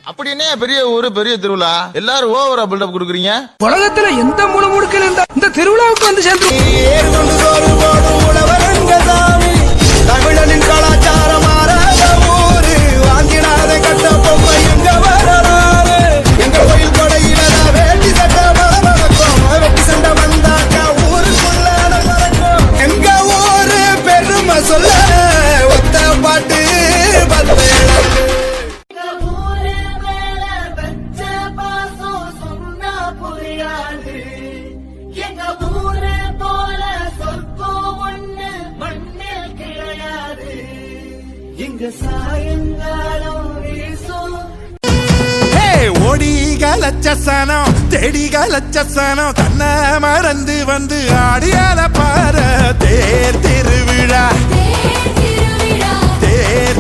அப்படி என்ன பெரிய ஊரு பெரிய திருவிழா எல்லாரும் ஓவரா பில்டப் கொடுக்குறீங்க? உலகத்துல எந்த மூணு முடுக்கில் இருந்தா இந்த திருவிழாவுக்கு வந்து சேர்ந்து தமிழனின் கலாச்சாரம் மாறாத ஊரு வாங்கினாத கட்ட பொம்மை எங்க வராது எங்க கோயில் கொடையில வேட்டி சட்டை மரமக்கும் வெட்டி சண்டை வந்தாக்கா ஊருக்குள்ள நடக்கும் எங்க ஊரு பெருமை சொல்ல ஒத்த பாட்டு ஓடிகளச்சசனம் தேடிகளச்சசனம் தன்னை மறந்து வந்து ஆடியால பாரு தேர் திருவிழா தேர்